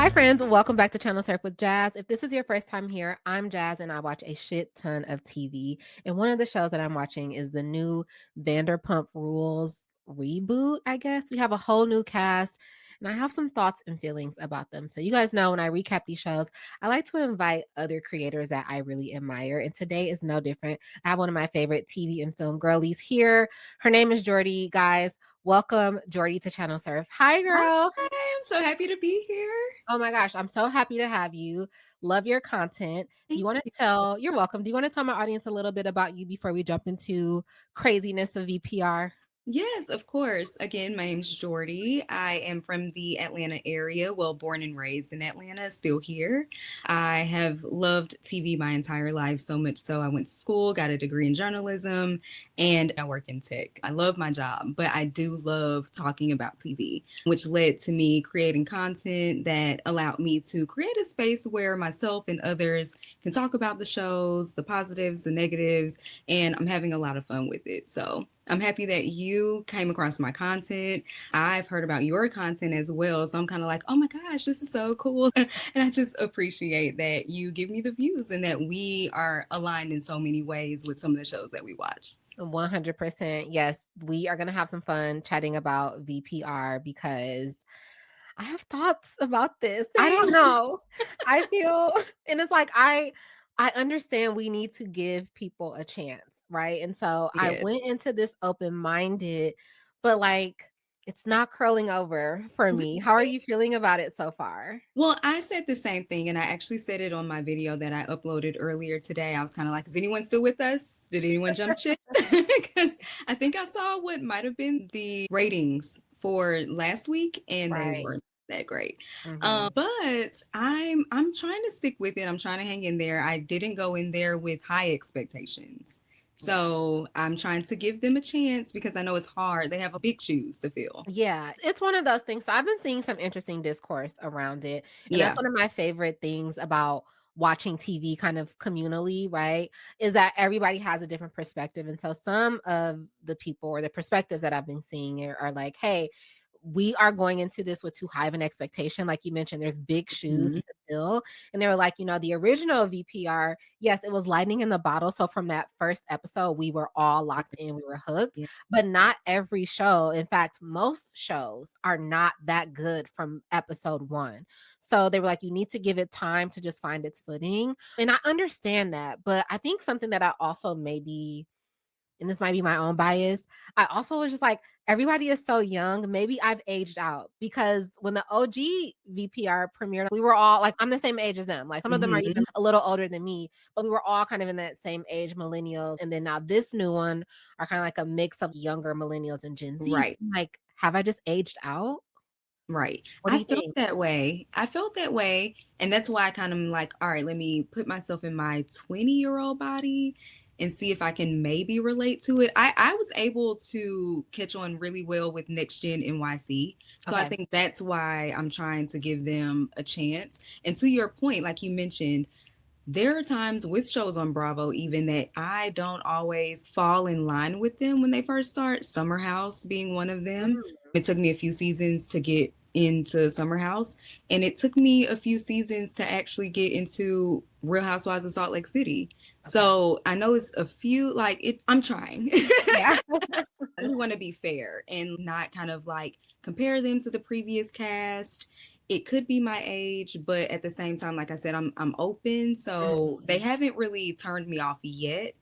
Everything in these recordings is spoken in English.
Hi, friends. Welcome back to Channel Surf with Jazz. If this is your first time here, I'm Jazz and I watch a shit ton of TV. And one of the shows that I'm watching is the new Vanderpump Rules reboot, I guess. We have a whole new cast and I have some thoughts and feelings about them. So, you guys know when I recap these shows, I like to invite other creators that I really admire. And today is no different. I have one of my favorite TV and film girlies here. Her name is Jordy, guys. Welcome, Jordy, to Channel Surf. Hi, girl. Hi, I'm so happy to be here. Oh my gosh, I'm so happy to have you. Love your content. Do you Thank want to you. tell, you're welcome. Do you want to tell my audience a little bit about you before we jump into craziness of VPR? Yes, of course. Again, my name's Jordy. I am from the Atlanta area, well, born and raised in Atlanta, still here. I have loved TV my entire life, so much so I went to school, got a degree in journalism, and I work in tech. I love my job, but I do love talking about TV, which led to me creating content that allowed me to create a space where myself and others can talk about the shows, the positives, the negatives, and I'm having a lot of fun with it. So I'm happy that you came across my content. I've heard about your content as well. So I'm kind of like, oh my gosh, this is so cool. And I just appreciate that you give me the views and that we are aligned in so many ways with some of the shows that we watch. 100%. Yes, we are going to have some fun chatting about VPR because I have thoughts about this. I Same. don't know. I feel and it's like I understand we need to give people a chance, right? And so I Yeah. went into this open-minded, but like it's not curling over for me. How are you feeling about it so far? Well, I said the same thing, and I actually said it on my video that I uploaded earlier today. I was kind of like, is anyone still with us? Did anyone jump ship? Because I think I saw what might have been the ratings for last week, and they Right. weren't that great. Mhm. But I'm trying to stick with it. I'm trying to hang in there. I didn't go in there with high expectations. Yeah. So I'm trying to give them a chance because I know it's hard. They have a big shoes to fill. Yeah, it's one of those things. So I've been seeing some interesting discourse around it. And that's Yeah. one of my favorite things about watching TV kind of communally, right? Is that everybody has a different perspective. And so some of the people or the perspectives that I've been seeing are like, hey, we are going into this with too high of an expectation. Like you mentioned, there's big shoes Mhm. to fill. And they were like, the original VPR, yes, it was lightning in the bottle. So from that first episode, we were all locked in, we were hooked, Yeah. but not every show. In fact, most shows are not that good from episode one. So they were like, you need to give it time to just find its footing. And I understand that. But I think something that I also maybe, and this might be my own bias, I also was just like, everybody is so young. Maybe I've aged out because when the OG VPR premiered, we were all like, I'm the same age as them. Like some of them are Mhm. even a little older than me, but we were all kind of in that same age, millennials. And then now this new one are kind of like a mix of younger millennials and Gen Z. So Right. I'm like, have I just aged out? Right. What do I you felt think? that way. I felt that way. And that's why I kind of am like, all right, let me put myself in my 20-year-old body and see if I can maybe relate to it. I was able to catch on really well with Next Gen NYC. So I Okay. think that's why I'm trying to give them a chance. And to your point, like you mentioned, there are times with shows on Bravo even that I don't always fall in line with them when they first start, Summer House being one of them. Mm, It took me a few seasons to get into Summer House, and it took me a few seasons to actually get into Real Housewives of Salt Lake City. okay. So I know it's a few, like it, I'm trying. Yeah. I really want to be fair and not kind of like compare them to the previous cast. It could be my age, but at the same time, like I said, I'm open. So they Mhm. haven't really turned me off yet,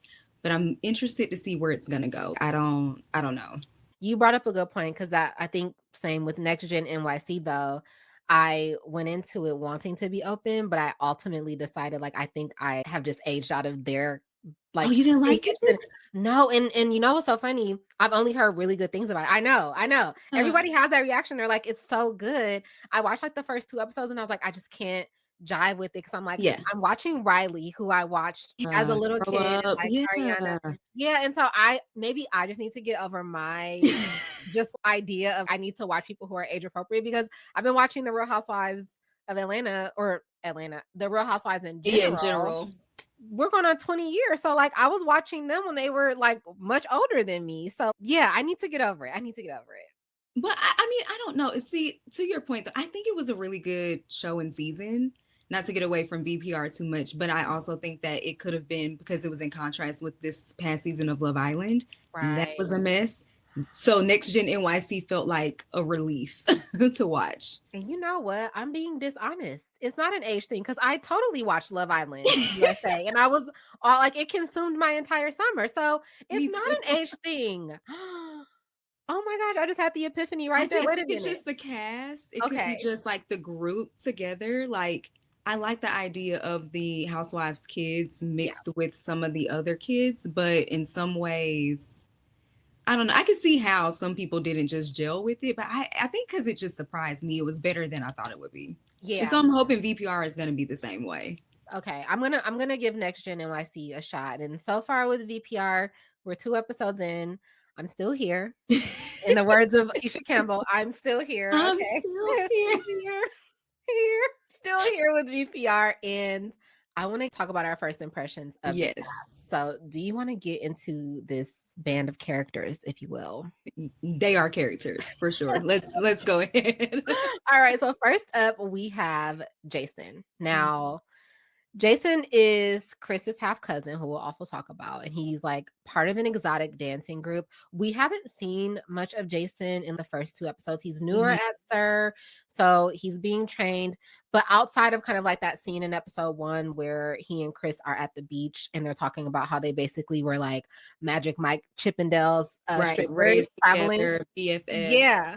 but I'm interested to see where it's gonna go. I don't know. You brought up a good point because I think same with Next Gen NYC though. I went into it wanting to be open, but I ultimately decided like I think I have just aged out of their Oh, like you didn't being like it? interested. No, and you know what's so funny? I've only heard really good things about it. I know. Uh, Everybody has that reaction. They're like, it's so good. I watched like the first two episodes and I was like, I just can't jive with it because I'm like, yeah. I'm watching Riley, who I watched as a little Grow kid, and up. like Yeah. Ariana. Yeah, and so I just need to get over my just idea of I need to watch people who are age appropriate because I've been watching The Real Housewives of The Real Housewives in Yeah, in general. general. We're going on 20 years. So like I was watching them when they were like much older than me. So yeah, I need to get over it. I need to get over it. But I mean, I don't know. See, to your point, though, I think it was a really good show and season. Not to get away from VPR too much, but I also think that it could have been because it was in contrast with this past season of Love Island. That Right. was a mess. So Next Gen NYC felt like a relief to watch. And you know what? I'm being dishonest. It's not an age thing because I totally watched Love Island USA and I was all like, it consumed my entire summer. So it's Me not too. an age thing. Oh my gosh, I just had the epiphany right there. I Wait a think it's minute. just the cast. It could be Okay. just like the group together. Like I like the idea of the housewives' kids Yeah. mixed with some of the other kids, but in some ways, I don't know. I can see how some people didn't just gel with it, but I think because it just surprised me, it was better than I thought it would be. And so Yeah. I'm hoping VPR is going to be the same way. Okay. I'm gonna give Next Gen NYC a shot. And so far with VPR, we're 2 episodes in. I'm still here. In the words of Tisha Campbell, I'm still here. I'm Okay. still here. Here. Here. Still here with VPR. And I want to talk about our first impressions of the Yes, cast. So, do you want to get into this band of characters, if you will? they are characters for sure. Let's go ahead. All right. So, first up, we have Jason. Now, Jason is Chris's half cousin, who we'll also talk about, and he's like part of an exotic dancing group. We haven't seen much of Jason in the first 2 episodes. He's newer Mhm. at Sir, so he's being trained. But outside of kind of like that scene in episode 1 where he and Chris are at the beach and they're talking about how they basically were like Magic Mike Chippendales Right, strippers raised traveling. together, BFFs. Yeah.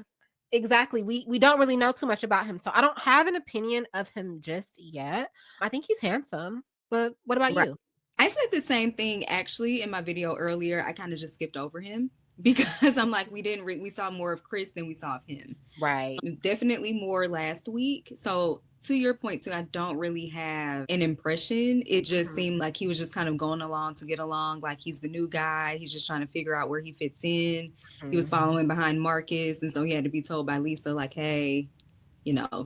Exactly. We don't really know too much about him. So I don't have an opinion of him just yet. I think he's handsome. But what about Right. you? I said the same thing actually in my video earlier. I kind of just skipped over him because I'm like, we saw more of Chris than we saw of him. Right. Definitely more last week. So to your point too, I don't really have an impression. It just Mhm. seemed like he was just kind of going along to get along. Like he's the new guy. He's just trying to figure out where he fits in. He was Mhm. following behind Marcus. And so he had to be told by Lisa, like, hey,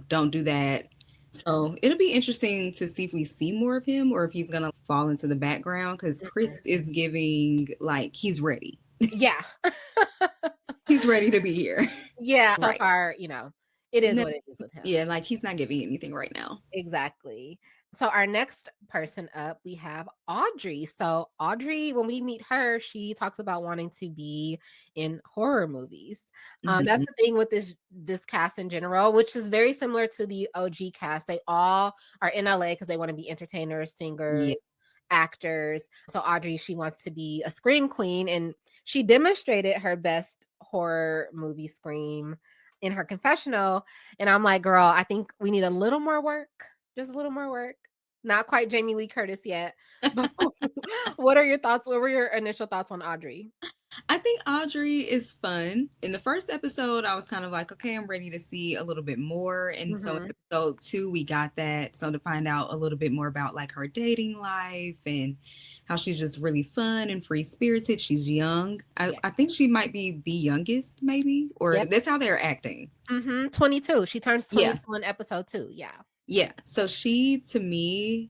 don't do that. So it'll be interesting to see if we see more of him or if he's gonna fall into the background because Mhm. Chris is giving like he's ready. Yeah. He's ready to be here. Yeah. So Right. far, it is No, what it is with him. yeah, like he's not giving anything right now. Exactly. So our next person up, we have Audrey. So Audrey, when we meet her, she talks about wanting to be in horror movies. That's Mhm. the thing with this cast in general, which is very similar to the OG cast. They all are in LA because they want to be entertainers, Yeah. singers, actors. So Audrey, she wants to be a scream queen, and she demonstrated her best horror movie scream in her confessional. And I'm like, girl, I think we need a little more work, just a little more work. Not quite Jamie Lee Curtis yet. But what are your thoughts? What were your initial thoughts on Audrey? I think Audrey is fun. In the first episode, I was kind of like, okay, I'm ready to see a little bit more. And so in Mhm. episode 2, we got that. So to find out a little bit more about like her dating life and how she's just really fun and free spirited. She's young. Yeah. I think she might be the youngest, maybe, or Yep. that's how they're acting. 22. She turns Yeah. 22 in episode 2. Yeah. Yeah. So she, to me,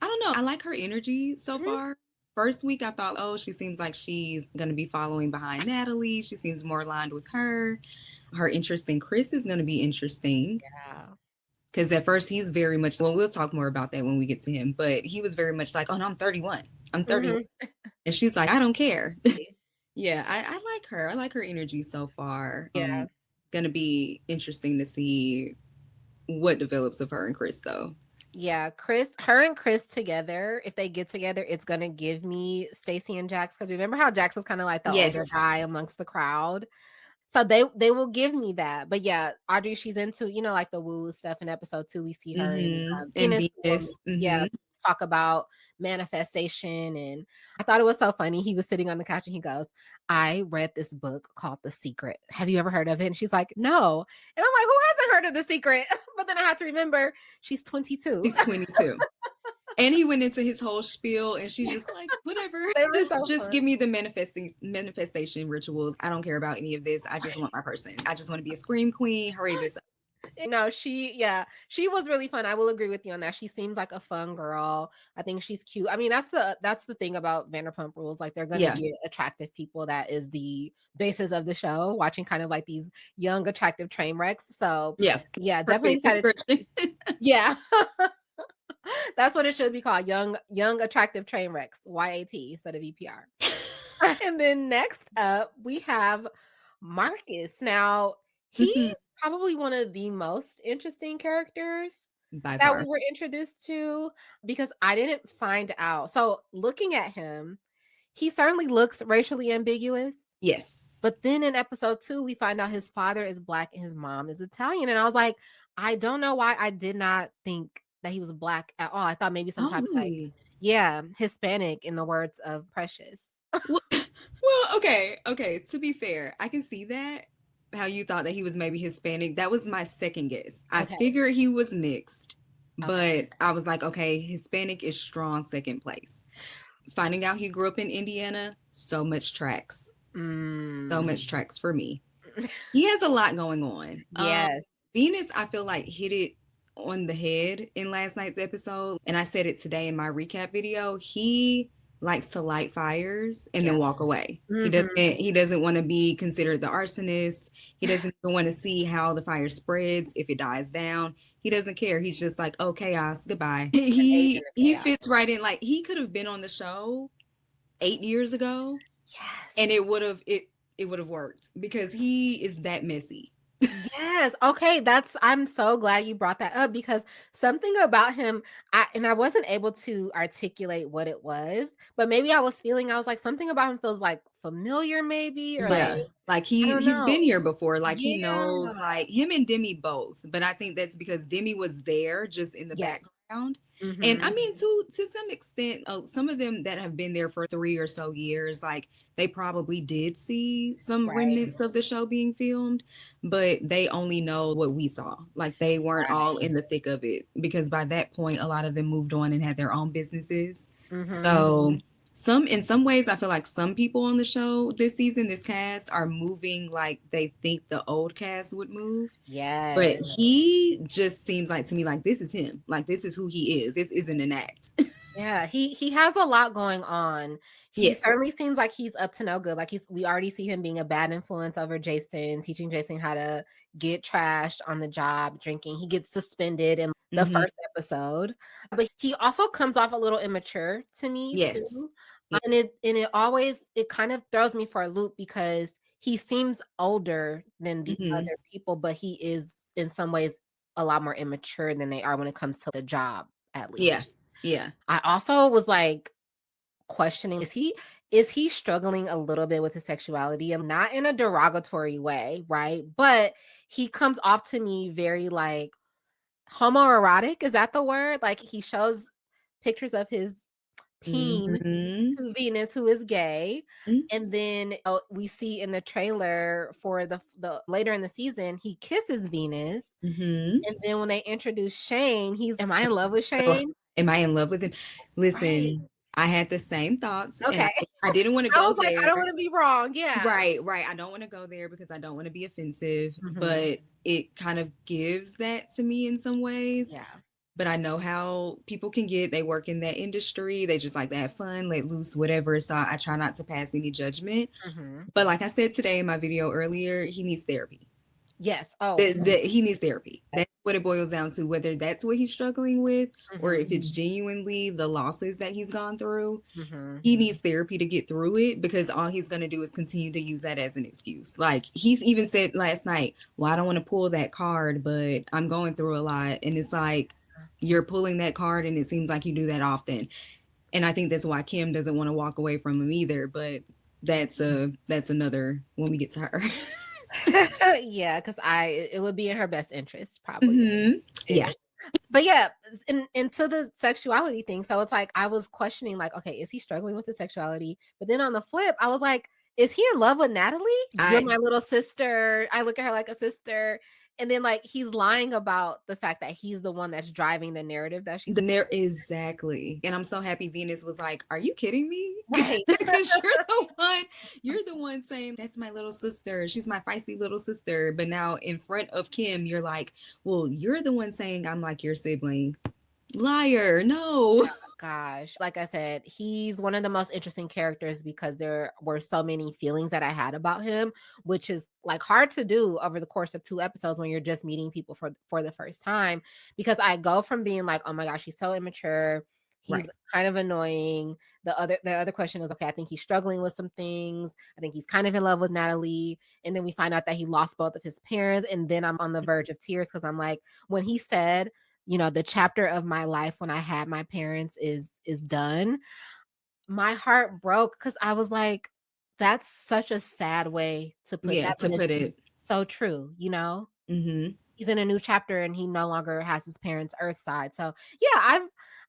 I don't know. I like her energy so Mhm. far. First week, I thought, oh, she seems like she's going to be following behind Natalie. She seems more aligned with her. Her interest in Chris is going to be interesting Yeah. because at first he's very much, well, we'll talk more about that when we get to him, but he was very much like, oh, no, I'm 31. I'm 31. Mhm. And she's like, I don't care. Yeah, I like her. I like her energy so far. Yeah. Going to be interesting to see what develops of her and Chris, though. Yeah, her and Chris together, if they get together, it's gonna give me Stacy and Jax. Because remember how Jax was kind of like the older Yes. guy amongst the crowd? So they will give me that. But yeah, Audrey, she's into, like the woo stuff in episode 2. We see her in And Venus. Venus. Yeah, talk about manifestation. And I thought it was so funny. He was sitting on the couch and he goes, I read this book called The Secret. Have you ever heard of it? And she's like, no. And I'm like, who hasn't heard of The Secret? But then I have to remember she's 22. She's 22. And he went into his whole spiel, and she's just like, whatever. They were so Just fun. give me the manifestation rituals. I don't care about any of this. I just want my person. I just want to be a scream queen. Hurry this up. No, she was really fun. I will agree with you on that. She seems like a fun girl. I think she's cute. I mean, that's the thing about Vanderpump Rules. Like they're gonna Yeah. get attractive people. That is the basis of the show. Watching kind of like these young, attractive train wrecks. So Yeah. yeah, definitely Perfect excited. description. Yeah. That's what it should be called. Young attractive train wrecks. YAT instead of EPR. And then next up, we have Marcus. Now, he's Mhm. probably one of the most interesting characters By that we far. were introduced to because I didn't find out. So, looking at him, he certainly looks racially ambiguous. Yes. But then in episode 2, we find out his father is black and his mom is Italian. And I was like, I don't know why I did not think that he was black at all. I thought maybe some Oh, type of like, really? yeah, Hispanic in the words of Precious. Well, well, okay, okay. To be fair, I can see that how you thought that he was maybe Hispanic. That was my second guess. I Okay. figured he was mixed, Okay. but I was like, okay, Hispanic is strong second place. Finding out he grew up in Indiana, so much tracks. So Mm. much tracks for me. He has a lot going on. Yes. Venus, I feel like hit it on the head in last night's episode. And I said it today in my recap video. He likes to light fires and Yeah. then walk away. Mhm. He doesn't want to be considered the arsonist. He doesn't even want to see how the fire spreads if it dies down. He doesn't care. He's just like, oh, chaos, goodbye. An agent of He chaos. fits right in. Like he could have been on the show 8 years ago and Yes. it would have worked because he is that messy. Yes. Okay. I'm so glad you brought that up because something about him, I wasn't able to articulate what it was, but maybe I was like, something about him feels like familiar, maybe, or like, Yeah. Like I don't he's know. been here before. Like he Yeah. knows like him and Demi both. But I think that's because Demi was there just in the Yes. background. And I Mm-hmm. mean to some extent some of them that have been there for 3 or so years like they probably did see some Right. remnants of the show being filmed, but they only know what we saw. Like they weren't all Right. in the thick of it because by that point a lot of them moved on and had their own businesses. Mm-hmm. So in some ways I feel like some people on the show this season, this cast are moving like they think the old cast would move. But Yes. he just seems like to me like this is him. Like this is who he is. This isn't an act. Yeah, he has a lot going on. He Yes. certainly seems like he's up to no good. Like we already see him being a bad influence over Jason, teaching Jason how to get trashed on the job, drinking. He gets suspended in the Hmm. first episode. But he also comes off a little immature to me Yes. too. Yeah. And it kind of throws me for a loop because he seems older than the Hmm. other people, but he is in some ways a lot more immature than they are when it comes to the job, at least. Yeah. Yeah. I also was like questioning, is he struggling a little bit with his sexuality and not in a derogatory way, right? But he comes off to me very like homoerotic. Is that the word? Like he shows pictures of his peen Hmm. to Venus, who is gay. And then we see in the trailer for the later in the season, he kisses Venus. Hmm. And then when they introduce Shane, am I in love with So Shane? am I in love with him? Right. Listen, I had the same thoughts and Okay. I didn't want to I go was like, I there. don't want to be wrong. Yeah. Right, right. I don't want to go there because I don't want to be offensive, Mhm. but it kind of gives that to me in some ways. Yeah. But I know how people can get. They work in that industry. They just like to have fun, let loose, whatever. So I try not to pass any judgment. Mhm. But like I said today in my video earlier, he needs therapy. Yes. Oh. He needs therapy. That's what it boils down to, whether that's what he's struggling with or Mhm. if it's genuinely the losses that he's gone through. Mhm. He needs therapy to get through it because all he's going to do is continue to use that as an excuse. Like he's even said last night, well, I don't want to pull that card, but I'm going through a lot. And it's like, you're pulling that card and it seems like you do that often. And I think that's why Kim doesn't want to walk away from him either. But that's another when we get to her. Yeah, because it would be in her best interest, probably. Mm-hmm. Yeah. But yeah, into the sexuality thing. So it's like I was questioning, like, okay, is he struggling with his sexuality? But then on the flip, I was like, is he in love with Natalie? You're I my little sister. I look at her like a sister. And then like he's lying about the fact that he's the one that's driving the narrative that she's Exactly. And I'm so happy Venus was like, "Are you kidding me?" right. Because you're the one saying that's my little sister. She's my feisty little sister. But now in front of Kim, you're like, "Well, you're the one saying I'm like your sibling." Liar. No. Gosh, like I said, he's one of the most interesting characters because there were so many feelings that I had about him, which is like hard to do over the course of 2 episodes when you're just meeting people for the first time. Because I go from being like, oh my gosh, he's so immature, he's Right. kind of annoying. The other question is, okay, I think he's struggling with some things. I think he's kind of in love with Natalie, and then we find out that he lost both of his parents, and then I'm on the verge of tears because I'm like, when he said, the chapter of my life when I had my parents is done. My heart broke because I was like, that's such a sad way to put Yeah, that, to but it's put it. so true. Hmm. He's in a new chapter and he no longer has his parents' earth side. So yeah,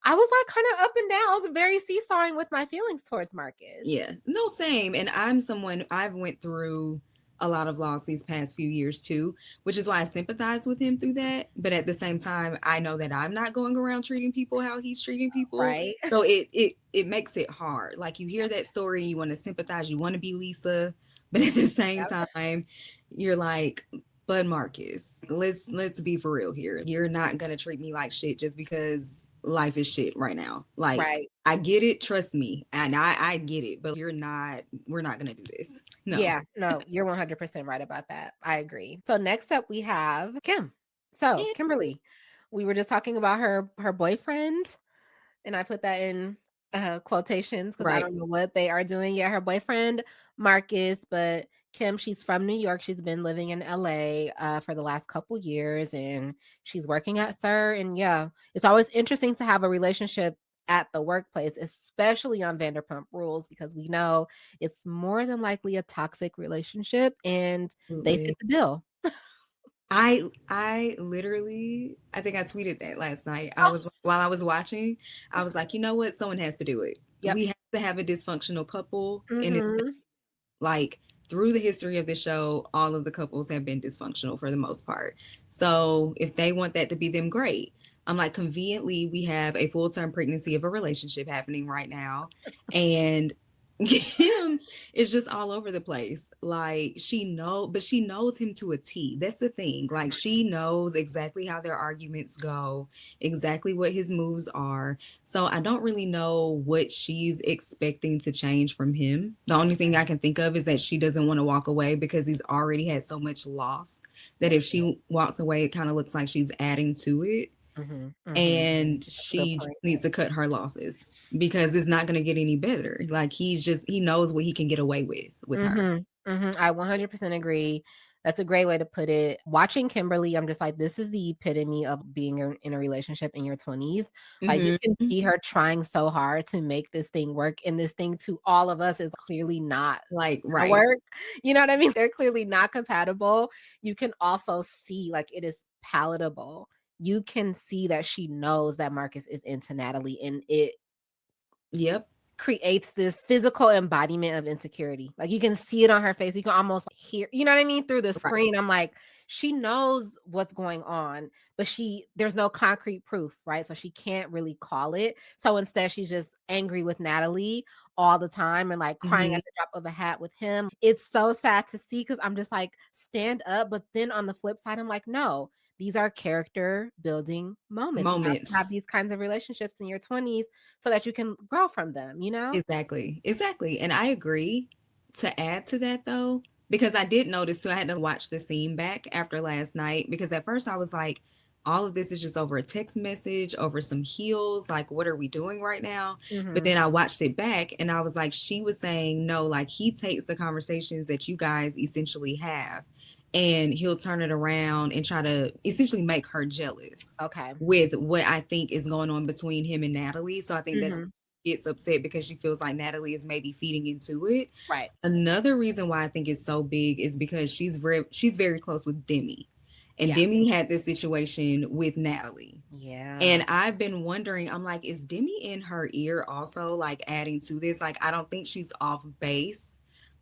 I was like kind of up and down. I was very seesawing with my feelings towards Marcus. Yeah. No, same. And I'm someone I've went through a lot of loss these past few years too, which is why I sympathize with him through that. But at the same time, I know that I'm not going around treating people how he's treating people. Right. So it makes it hard. Like you hear that story, you want to sympathize, you want to be Lisa, but at the same Yep. time, you're like, Bud Marcus, let's be for real here. You're not gonna treat me like shit just because life is shit right now. Like Right. I get it, trust me, and I get it, but you're not. We're not gonna do this. No. Yeah, no, you're 100% right about that. I agree. So next up we have Kim. So, And Kimberly, we were just talking about her boyfriend, and I put that in quotations because I right. don't know what they are doing. Yeah, her boyfriend Marcus, but Kim, she's from New York. She's been living in LA for the last couple years, and she's working at Sir. And yeah, it's always interesting to have a relationship at the workplace, especially on Vanderpump Rules, because we know it's more than likely a toxic relationship, and they fit Absolutely. the bill. I literally I think I tweeted that last night. I was while I was watching, I was like, you know what? Someone has to do it. Yep. We have to have a dysfunctional couple, and it's Mm-hmm. like through the history of the show, all of the couples have been dysfunctional for the most part. So if they want that to be them, great. I'm like, conveniently, we have a full term pregnancy of a relationship happening right now. And Kim is just all over the place. Like but she knows him to a T. That's the thing. Like she knows exactly how their arguments go, exactly what his moves are. So I don't really know what she's expecting to change from him. The only thing I can think of is that she doesn't want to walk away because he's already had so much loss that if she walks away, it kind of looks like she's adding to it. Mm-hmm. Mm-hmm. And That's a good she just point. needs to cut her losses because it's not going to get any better. Like he knows what he can get away with her. Mhm, mhm, I 100% agree. That's a great way to put it. Watching Kimberly, I'm just like, this is the epitome of being in a relationship in your 20s. Like, you can Hmm. see her trying so hard to make this thing work, and this thing to all of us is clearly not Like, gonna right. work. You know what I mean? They're clearly not compatible. You can also see, like, it is palatable. You can see that she knows that Marcus is into Natalie, and it Yep. creates this physical embodiment of insecurity. Like you can see it on her face. You can almost hear, you know what I mean, through the Right. screen. I'm like, she knows what's going on, but there's no concrete proof, right? So she can't really call it. So instead, she's just angry with Natalie all the time and like crying Hmm. at the drop of a hat with him. It's so sad to see because I'm just like, stand up. But then on the flip side, I'm like, no, these are character building moments. You have to have Moments. these kinds of relationships in your 20s so that you can grow from them? Exactly. Exactly. And I agree. To add to that though, because I did notice too, I had to watch the scene back after last night because at first I was like, all of this is just over a text message, over some heels. Like, what are we doing right now? But Mhm. then I watched it back and I was like, she was saying, no, like he takes the conversations that you guys essentially have and he'll turn it around and try to essentially make her jealous Okay. with what I think is going on between him and Natalie. So I think that's Mhm. gets upset because she feels like Natalie is maybe feeding into it. Right. Another reason why I think it's so big is because she's very close with Demi. And Yeah. Demi had this situation with Natalie. Yeah. And I've been wondering, I'm like, is Demi in her ear also like adding to this? Like, I don't think she's off base,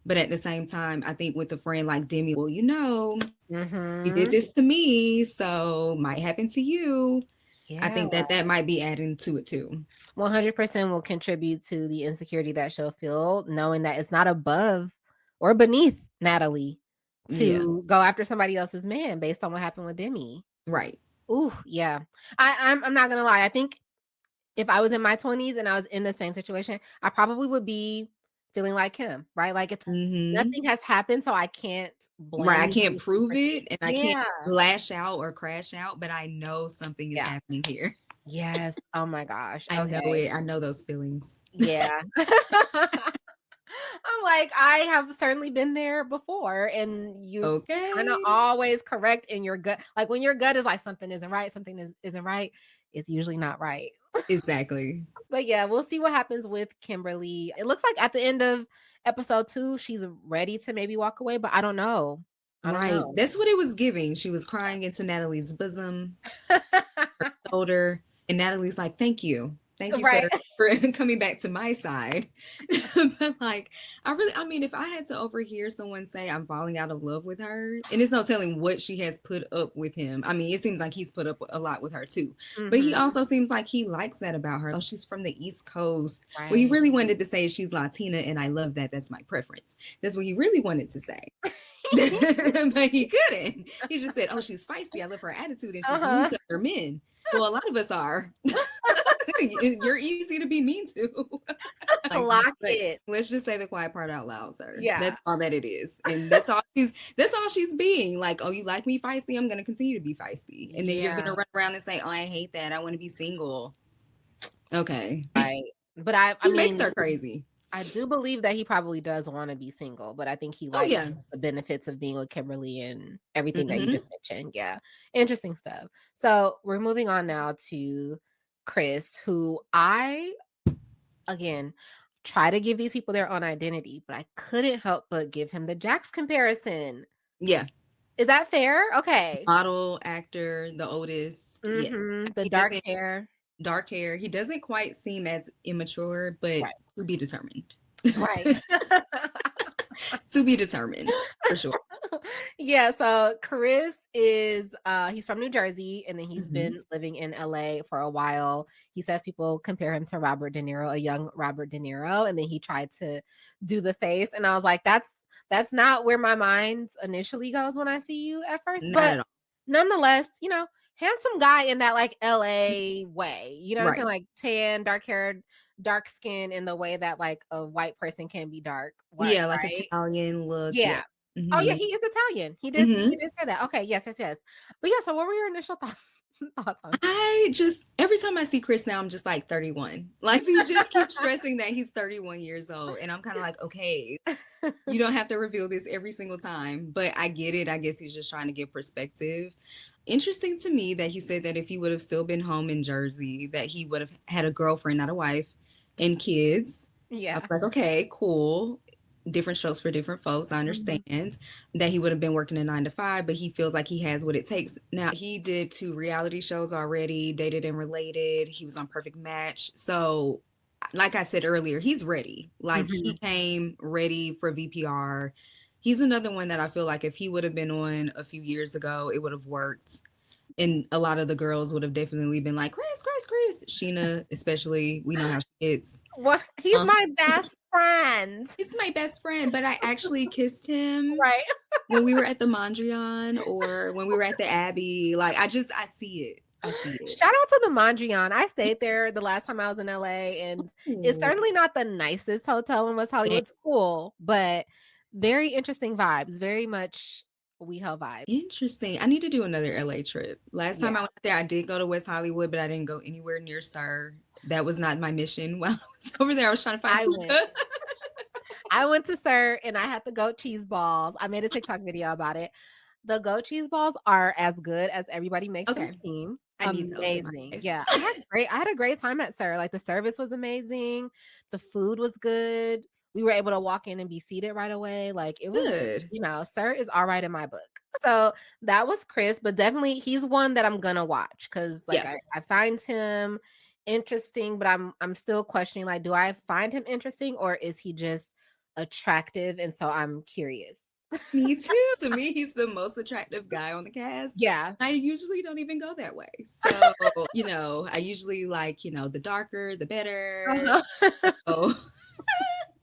But at the same time, I think with a friend like Demi, well, you did Mm-hmm. this to me, so might happen to you. I Yeah. think that that might be adding to it too. 100% will contribute to the insecurity that she'll feel, knowing that it's not above or beneath Natalie Yeah, to go after somebody else's man based on what happened with Demi. right. Ooh, yeah. I'm not gonna lie. I think if I was in my 20s and I was in the same situation, I probably would be feeling like him, right? Like it's Hmm. nothing has happened, so I can't Right. blame I can't anybody prove for it thinking. and I can't Yeah. lash out or crash out, but I know something is Yeah. happening here. Yes. Oh my gosh. I know Okay. it. I know those feelings. Yeah. I'm like, I have certainly been there before, and you kind of Okay. always correct in your gut. Like when your gut is like something isn't right, something isn't right, it's usually not right. Exactly. But yeah, we'll see what happens with Kimberly. It looks like at the end of episode 2, she's ready to maybe walk away, but I don't know. I don't Right. know. That's what it was giving. She was crying into Natalie's bosom, shoulder, and Natalie's like, "Thank you. Thank you Right. for coming back to my side." But like, I mean, if I had to overhear someone say I'm falling out of love with her, and it's no telling what she has put up with him. I mean, it seems like he's put up a lot with her too. But he Mhm. also seems like he likes that about her. Oh, she's from the East Coast. What he Right. really wanted to say is she's Latina, and I love that. That's my preference. That's what he really wanted to say. But he couldn't. He just said, "Oh, she's feisty. I love her attitude, and she's mean Uh-huh. to other men." Well, a lot of us are. You're easy to be mean to. Lock Like, it. let's just say the quiet part out loud, sir. Yeah. That's all that it is, and that's all she's being. Like, oh, you like me feisty? I'm gonna continue to be feisty, and then you're Yeah. gonna run around and say, "Oh, I hate that. I want to be single." Okay, Right. But I he makes mean, her crazy. I do believe that he probably does wanna be single, but I think he Oh likes yeah. the benefits of being with Kimberly and everything that you Hmm. just mentioned, yeah. Interesting stuff. So, we're moving on now to Chris, who again, try to give these people their own identity, but I couldn't help but give him the Jax comparison. Yeah. Is that fair? Okay. Model, actor, the oldest. Yeah. Mhm, the He dark doesn't hair. dark hair. He doesn't quite seem as immature, but Right, to be determined. right. To be determined, for sure. Yeah, so Chris is he's from New Jersey and then he's Hmm. been living in LA for a while. He says people compare him to Robert De Niro, a young Robert De Niro, and then he tried to do the face and I was like that's not where my mind initially goes when I see you at first, Not but at all. nonetheless, handsome guy in that like LA way. You know what I'm saying? Right. Like tan, dark haired, dark skin in the way that like a white person can be dark, what, Yeah, like right? Italian look. Yeah. Yeah. Oh, yeah, Hmm. he is Italian. He Hmm. did say that. Okay, yes, yes, yes. But yeah, so what were your initial thoughts on him? I just every time I see Chris now, I'm just like 31. Like he just keeps stressing that he's 31 years old, and I'm kind of like, okay, you don't have to reveal this every single time, but I get it. I guess he's just trying to give perspective. Interesting to me that he said that if he would have still been home in Jersey, that he would have had a girlfriend, not a wife, and kids. I was Yeah. like, okay, cool. Different strokes for different folks. I Mhm. understand that he would have been working a 9 to 5, but he feels like he has what it takes. Now, he did 2 reality shows already, Dated and Related. He was on Perfect Match. So, like I said earlier, he's ready. Like, he Mhm. came ready for VPR. He's another one that I feel like if he would have been on a few years ago, it would have worked. And a lot of the girls would have definitely been like, Chris, Chris, Chris. Sheena, especially, we know how she gets. What? He's Um, my best friend. He's my best friend, but I actually kissed him Right. when we were at the Mondrian or when we were at the Abbey. Like I see it. I see it. Shout out to the Mondrian. I stayed there the last time I was in LA, and it's Ooh, certainly not the nicest hotel in West Hollywood. It's cool, but very interesting vibes. Very much WeHo vibe. interesting. I need to do another LA trip. Last Yeah. time I went there, I did go to West Hollywood, but I didn't go anywhere near Sir. That was not my mission. While I was over there, I was trying to find I went. hookah. I went to Sir and I had the goat cheese balls. I made a TikTok video about it. The goat cheese balls are as good as everybody makes them Okay, seem. I need those in my Amazing. life. Yeah, I had a great time at Sir. Like the service was amazing. The food was good. We were able to walk in and be seated right away. Like it was, Good. Sir is all right in my book. So that was Chris, but definitely he's one that I'm gonna watch because like Yeah. I find him interesting, but I'm still questioning like, do I find him interesting or is he just attractive, and so I'm curious. Me too. To me, he's the most attractive guy on the cast. Yeah. I usually don't even go that way. So, I usually like, the darker, the better. Uh-huh. So,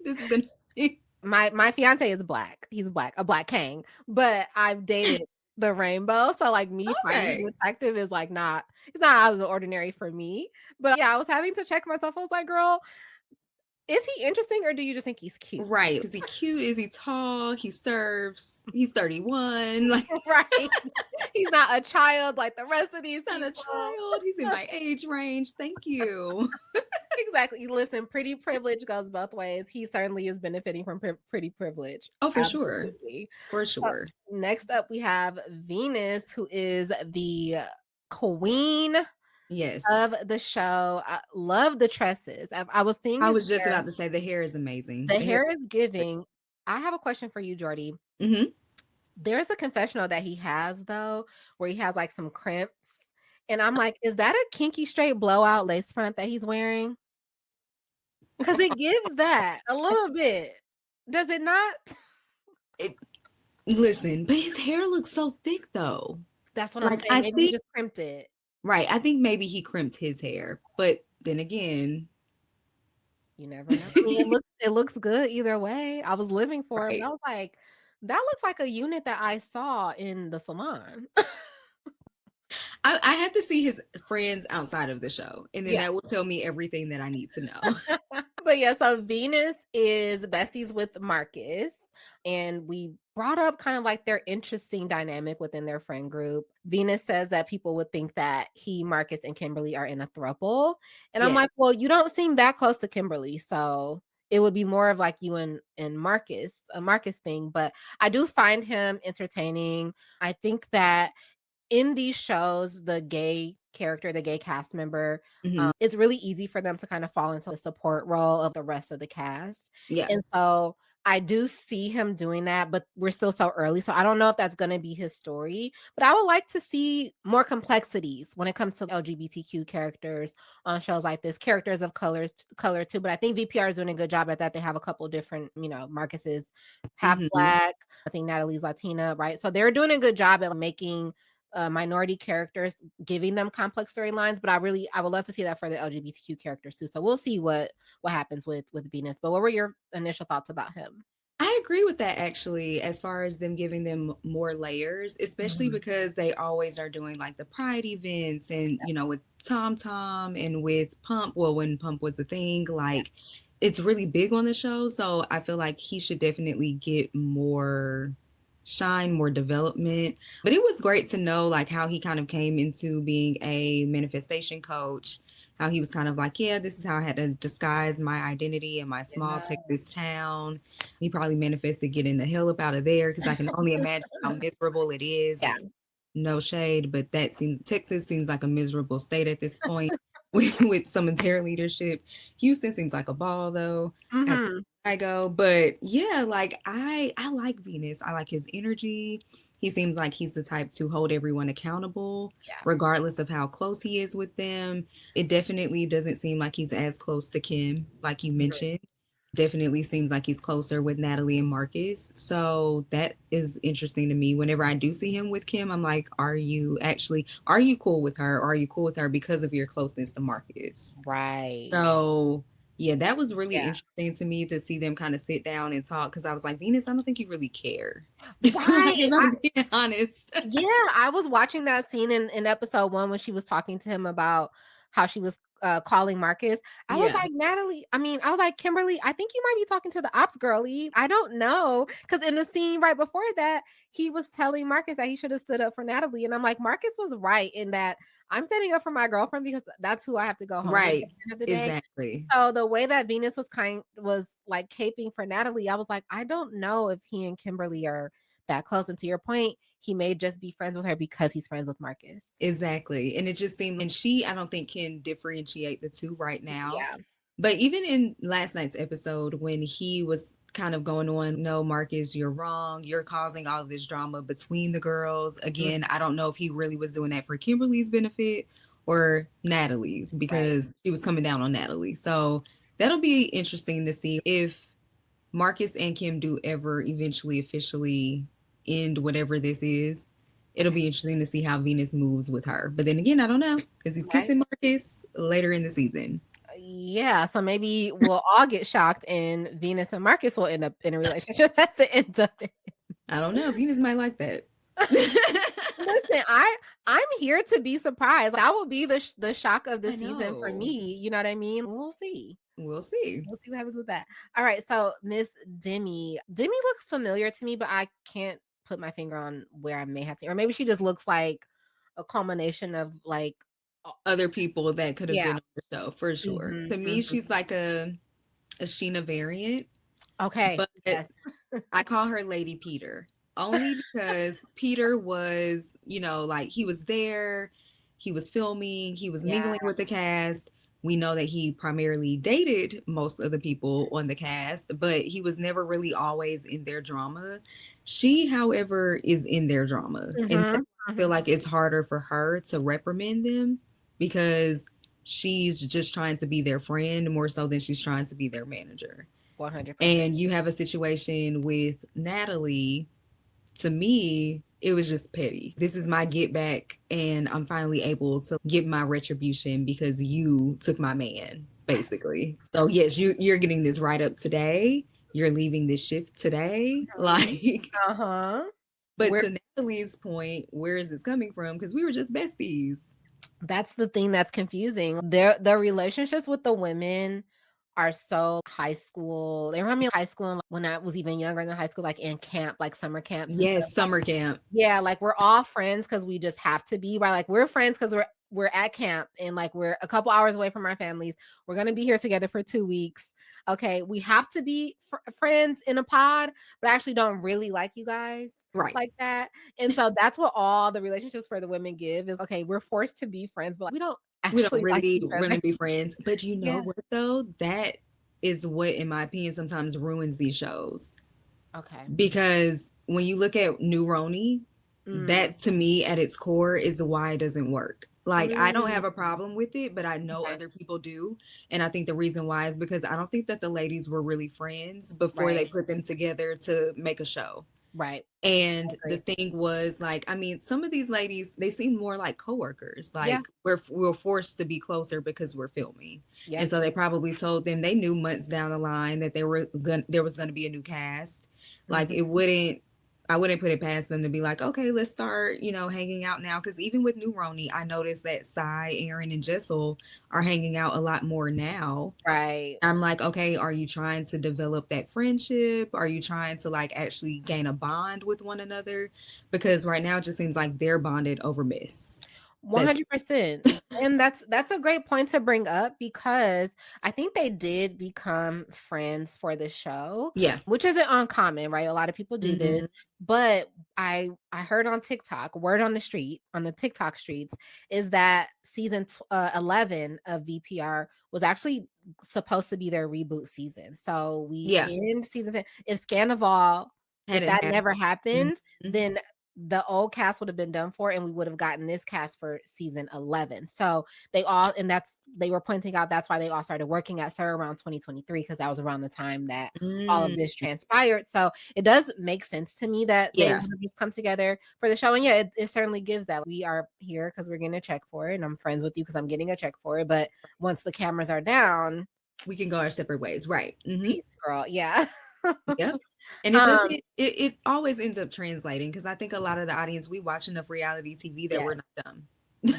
this is going to be My fiance is black. He's black, a black king, but I've dated the rainbow, so, like, me finding him okay. attractive is, like, not it's not out of the ordinary for me, but, yeah, I was having to check myself. I was like, "Girl, is he interesting or do you just think he's cute?" Right. Is he cute? Is he tall? He serves. He's 31. Like, Right. He's not a child like the rest of these not a people. child. He's in my age range. Thank you. Exactly. Listen, pretty privilege goes both ways. He certainly is benefiting from pretty privilege. Oh, for sure. Absolutely. For Uh, sure. Next up, we have Venus, who is the queen Yes. of the show. I love the tresses. I was seeing I his was just hair. about to say the hair is amazing. The The hair. hair is giving. I have a question for you, Jordy. Hmm. There's a confessional that he has, though, where he has like some crimps. And I'm like, is that a kinky straight blowout lace front that he's wearing? Because it gives that a little bit. Does it not? It, listen, but his hair looks so thick though. That's what I'm Like saying. I Maybe he think just crimped it. right. I think maybe he crimped his hair, but then again, You never know. I mean, it looks good either way. I was living for it, but right. I was like, that looks like a unit that I saw in the salon. I had to see his friends outside of the show, and then Yeah. that will tell me everything that I need to know. But yeah, so Venus is besties with Marcus, and we brought up kind of like their interesting dynamic within their friend group. Venus says that people would think that he, Marcus, and Kimberly are in a throuple. And I'm Yes. like, well, you don't seem that close to Kimberly. So it would be more of like you and Marcus, a Marcus thing. But I do find him entertaining. I think that in these shows, the gay character, the gay cast member, Hmm. it's really easy for them to kind of fall into the support role of the rest of the cast. Yeah. And so I do see him doing that, but we're still so early. So I don't know if that's going to be his story, but I would like to see more complexities when it comes to LGBTQ characters on shows like this, characters of color too. But I think VPR is doing a good job at that. They have a couple different, Marcus is half Hmm. black. I think Natalie's Latina, right? So they're doing a good job at making minority characters, giving them complex storylines. But I would love to see that for the LGBTQ characters too. So we'll see what happens with Venus. But what were your initial thoughts about him? I agree with that actually, as far as them giving them more layers, especially Mhm. because they always are doing like the pride events and, with Tom Tom and with Pump. Well, when Pump was a thing, Yeah. like it's really big on the show. So I feel like he should definitely get more shine, more development. But it was great to know like how he kind of came into being a manifestation coach, how he was kind of like, yeah, this is how I had to disguise my identity in my small Yeah. Texas town. He probably manifested getting the hell up out of there because I can only imagine how miserable it is. Yeah. No shade, but Texas seems like a miserable state at this point with some of their leadership. Houston seems like a ball though. At Mhm. I go, but yeah, like I like Venus. I like his energy. He seems like he's the type to hold everyone accountable, Yeah. regardless of how close he is with them. It definitely doesn't seem like he's as close to Kim, like you Mhm. mentioned. Definitely seems like he's closer with Natalie and Marcus. So that is interesting to me. Whenever I do see him with Kim, I'm like, are you cool with her? Or are you cool with her because of your closeness to Marcus? Right. So yeah, that was really Yeah. interesting to me to see them kind of sit down and talk because I was like, Venus, I don't think you really care. Right. If I'm being honest. Yeah, I was watching that scene in episode 1 when she was talking to him about how she was, calling Marcus. I was Yeah. like, "Natalie," I was like, "Kimberly, I think you might be talking to the ops girlie. I don't know, because in the scene right before that, he was telling Marcus that he should have stood up for Natalie, and I'm like, Marcus was right in that I'm standing up for my girlfriend because that's who I have to go home with at Right. the end of the day. Exactly. So the way that Venus was like caping for Natalie, I was like, I don't know if he and Kimberly are that close. And to your point, he may just be friends with her because he's friends with Marcus. Exactly. And it just seemed, and I don't think can differentiate the two right now. Yeah. But even in last night's episode, when he was kind of going on, no, Marcus, you're wrong. You're causing all of this drama between the girls. Mhm. Again, I don't know if he really was doing that for Kimberly's benefit or Natalie's Right. because she was coming down on Natalie. So that'll be interesting to see if Marcus and Kim do ever eventually officially end whatever this is, it'll be interesting to see how Venus moves with her. But then again, I don't know because he's Right? kissing Marcus later in the season. Yeah, so maybe we'll all get shocked and Venus and Marcus will end up in a relationship at the end of it. I don't know. Venus might like that. Listen, I'm here to be surprised. That will be the shock of the I season for know. me, you know what I mean? We'll see. We'll see. We'll see what happens with that. All right, so Miss Demi. Demi looks familiar to me, but I can't put my finger on where I may have seen, or maybe she just looks like a culmination of like, uh, Other people that could have yeah. been on the show for sure. Mhm, To me, mhm. she's like a Sheena variant, Okay. but Yes. I call her Lady Peter only because Peter was, like he was there, he was filming, he was Yeah. mingling with the cast. We know that he primarily dated most of the people on the cast, but he was never really always in their drama. She, however, is in their drama. And Mhm. that's why I feel Mhm. like it's harder for her to reprimand them because she's just trying to be their friend more so than she's trying to be their manager. 100%. And you have a situation with Natalie. To me, it was just petty. This is my get back, and I'm finally able to get my retribution because you took my man, basically. So yes, you're getting this right up today. You're leaving this shift today. Mhm. Like, Uh-huh. but Where to Natalie's point, where is this coming from? Because we were just besties. That's the thing that's confusing. The relationships with the women are so high school. They remind me of high school and when I was even younger in the high school, like in camp, like summer camps and stuff. Yes, summer camp. Yeah, like we're all friends because we just have to be, right? Like we're friends because we're at camp and like we're a couple hours away from our families. We're gonna be here together for 2 weeks. Okay, we have to be friends in a pod, but I actually don't really like you guys Right. like that. And so that's what all the relationships for the women give is okay, we're forced to be friends, but like, we don't We don't actually like really each want other. to be friends. But you know Yeah. what though? That is what, in my opinion, sometimes ruins these shows. Okay. Because when you look at New Roni, Mm. that to me at its core is why it doesn't work. Like I don't Mm. have a problem with it, but I know Okay. other people do. And I think the reason why is because I don't think that the ladies were really friends before they Right. put them together to make a show. Right. I And the agree. thing was, like, I mean, some of these ladies, they seem more like coworkers. Yeah. Like we're forced to be closer because we're filming. And Yep. so they probably told them they knew months down the line that there was going to be a new cast. Like Mhm. I wouldn't put it past them to be like, okay, let's start, hanging out now. Because even with New Roni, I noticed that Cy, Aaron, and Jessel are hanging out a lot more now. Right. I'm like, okay, are you trying to develop that friendship? Are you trying to like actually gain a bond with one another? Because right now it just seems like they're bonded over mess. That's 100%. And that's a great point to bring up because I think they did become friends for the show, yeah. which isn't uncommon, right? A lot of people do Hmm. this, but I heard on TikTok, word on the street, on the TikTok streets, is that season 11 of VPR was actually supposed to be their reboot season. So we Yeah. end season 10. If Scandival, if Hadn't that happened. never happened, Mhm. then the old cast would have been done for and we would have gotten this cast for season 11. So they were pointing out that's why they all started working at Sir around 2023 because that was around the time that all of Mm. this transpired. So it does make sense to me that they Yeah. would have just come together for the show. And yeah, it certainly gives that. We are here because we're getting a check for it and I'm friends with you because I'm getting a check for it. But once the cameras are down, We can go our separate ways. Right. Hmm. peace, girl. Yeah. Yep. And it doesn't, um, it always ends up translating because I think a lot of the audience, we watch enough reality TV that we're yes. not dumb.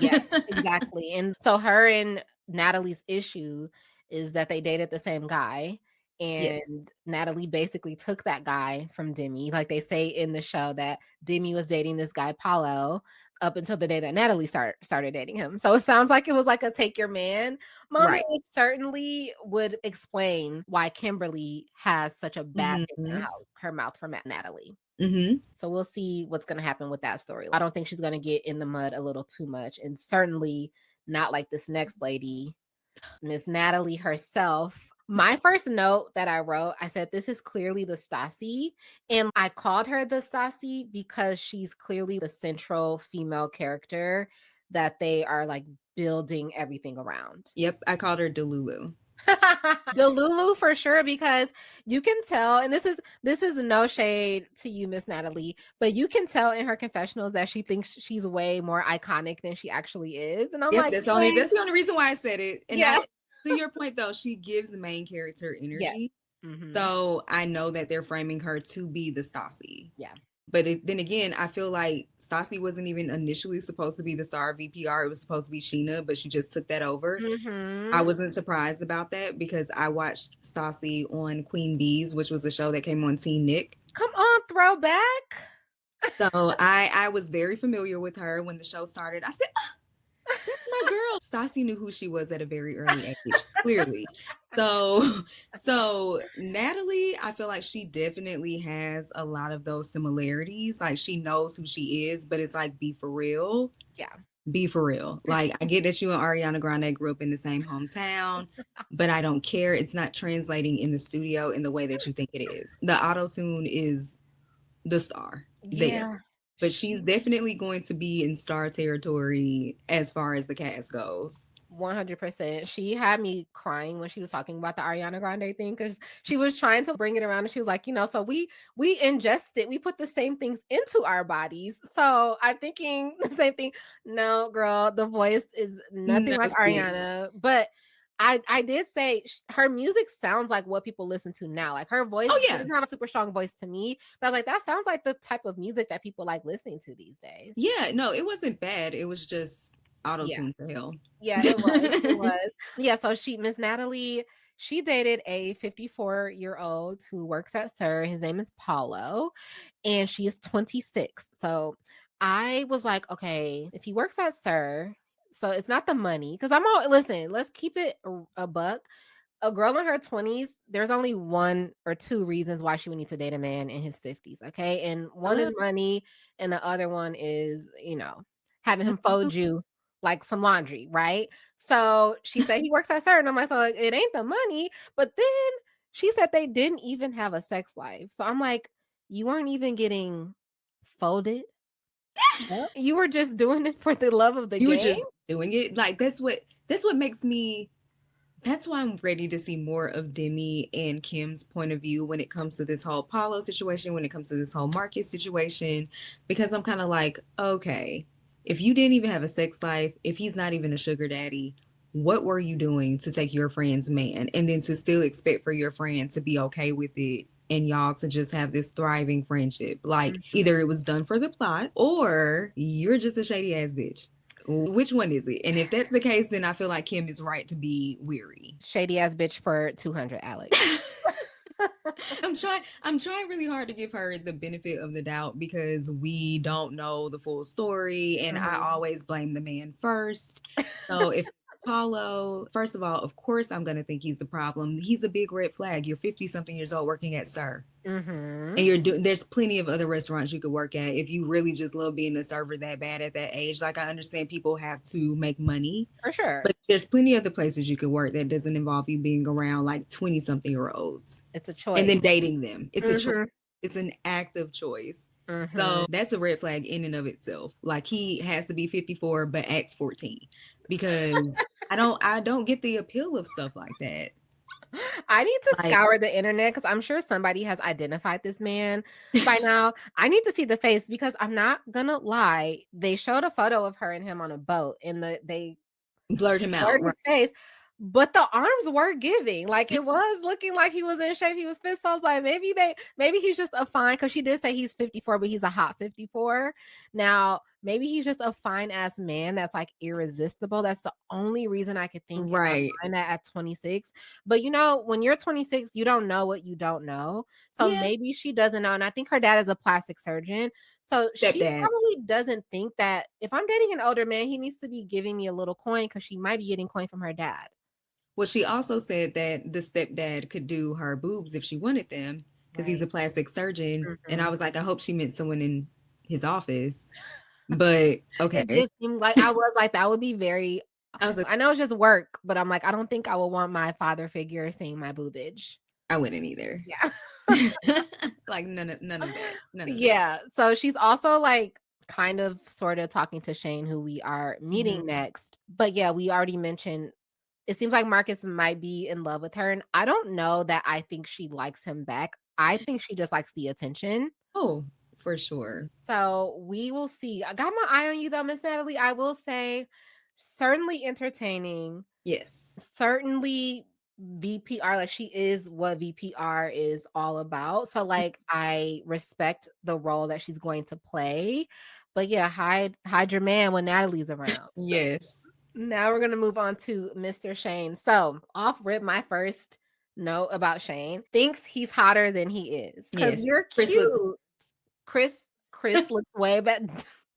Yes, exactly. And so her and Natalie's issue is that they dated the same guy. Yes. And Natalie basically took that guy from Demi. Like they say in the show that Demi was dating this guy, Paulo, up until the day that Natalie started dating him. So it sounds like it was like a take your man moment. Right. It certainly would explain why Kimberly has such a bad taste in Hmm. her mouth from Natalie. Hmm. So we'll see what's going to happen with that story. I don't think she's going to get in the mud a little too much, and certainly not like this next lady, Miss Natalie herself. My first note that I wrote, I said, this is clearly the Stassi. And I called her the Stassi because she's clearly the central female character that they are like building everything around. Yep. I called her Delulu. Delulu for sure, because you can tell, and this is no shade to you, Miss Natalie, but you can tell in her confessionals that she thinks she's way more iconic than she actually is. And I'm Yep, like, that's "Bitch." the only reason why I said it. And Yeah. I to your point though, she gives main character Yes. energy. Mm-hmm. So I know that they're framing her to be the Stassi. Yeah. But then again, I feel like Stassi wasn't even initially supposed to be the star of VPR. It was supposed to be Sheena, but she just took that over. I Mm-hmm. wasn't surprised about that because I watched Stassi on Queen Bees, which was a show that came on Teen Nick. Come on, throwback. So I was very familiar with her when the show started. I said, that's my girl. Stassi knew who she was at a very early age, clearly. So Natalie, I feel like she definitely has a lot of those similarities. Like she knows who she is, but it's like be for real. Yeah. Be for real. Like I get that you and Ariana Grande grew up in the same hometown, but I don't care. It's not translating in the studio in the way that you think it is. The auto tune is the star there. Yeah. But she's definitely going to be in star territory as far as the cast goes. 100%. She had me crying when she was talking about the Ariana Grande thing, because she was trying to bring it around, and she was like, so we ingest it, we put the same things into our bodies. So I'm thinking the same thing. No, girl, the voice is nothing like Nothing. Ariana, but I did say her music sounds like what people listen to now. Like her voice, Oh she yeah. doesn't have a super strong voice to me, but I was like, that sounds like the type of music that people like listening to these days. Yeah, no, it wasn't bad. It was just auto Yeah. tune to hell. Yeah, it was. It was. Yeah, so Miss Natalie, she dated a 54-year-old who works at Sir. His name is Paulo, and she is 26. So I was like, okay, if he works at Sir, so it's not the money. Because I'm all, listen, let's keep it a buck. A girl in her 20s, there's only one or two reasons why she would need to date a man in his 50s. Okay. And one is Hello. money, and the other one is, having him Hello. fold you like some laundry, right? So she said he works at Sir, and I'm like, so it ain't the money. But then she said they didn't even have a sex life. So I'm like, you weren't even getting folded. You were just doing it for the love of the You were game. just doing it. Like that's what makes me that's why I'm ready to see more of Demi and Kim's point of view when it comes to this whole Paulo situation, when it comes to this whole Marcus situation, because I'm kind of like, okay, if you didn't even have a sex life, if he's not even a sugar daddy, what were you doing to take your friend's man and then to still expect for your friend to be okay with it and y'all to just have this thriving friendship? Like, Mhm. either it was done for the plot or you're just a shady ass bitch. Which one is it? And if that's the case, then I feel like Kim is right to be weary. Shady ass bitch for 200, Alex. I'm trying really hard to give her the benefit of the doubt because we don't know the full story and I Mhm. always blame the man first. So if Paulo, first of all, of course I'm gonna think he's the problem. He's a big red flag. You're 50 something years old working at Sir. Mhm. And you're doing there's plenty of other restaurants you could work at if you really just love being a server that bad at that age. Like I understand people have to make money, For sure. but there's plenty of other places you could work that doesn't involve you being around like 20 something year olds It's a and choice. then dating them. It's a choice. Mhm. It's an active choice. Mhm. So that's a red flag in and of itself. Like he has to be 54 but acts 14 because I don't get the appeal of stuff like that. I need to Like scour the internet, because I'm sure somebody has identified this man by now. I need to see the face, because I'm not gonna lie. They showed a photo of her and him on a boat, and they blurt him blurred out, right? his face, but the arms were giving. Like, it was looking like he was in shape. He was fit. So I was like, maybe he's just a fine, because she did say he's 54, but he's a hot 54. Now, maybe he's just a fine ass man that's like irresistible. That's the only reason I could think in my Right. mind that at 26. But when you're 26, you don't know what you don't know. So Yeah. maybe she doesn't know. And I think her dad is a plastic surgeon. So she Stepdad. probably doesn't think that if I'm dating an older man, he needs to be giving me a little coin, because she might be getting coin from her dad. Well, she also said that the stepdad could do her boobs if she wanted them because he's Right. a plastic surgeon. And I Mhm. was like, I hope she meant someone in his office. But It okay. did seem like, I was like, that would be very, I was like, I know it's just work, but I'm like, I don't think I would want my father figure seeing my boobage. I wouldn't either. Yeah. Like none of that. None of that. Yeah. So she's also like kind of sort of talking to Shane, who we are meeting Mhm. next. But yeah, we already mentioned it seems like Marcus might be in love with her. And I don't know that I think she likes him back. I think she just likes the attention. Oh, for sure. So we will see. I got my eye on you though, Miss Natalie. I will say, certainly entertaining, Yes. certainly VPR. Like she is what VPR is all about. So like I respect the role that she's going to play. But yeah, hide your man when Natalie's around. Yes. Now we're gonna move on to Mr. Shane. So off rip, my first note about Shane thinks he's hotter than he is. Cause Yes. you're Chris looks cute. Chris Chris looks way better.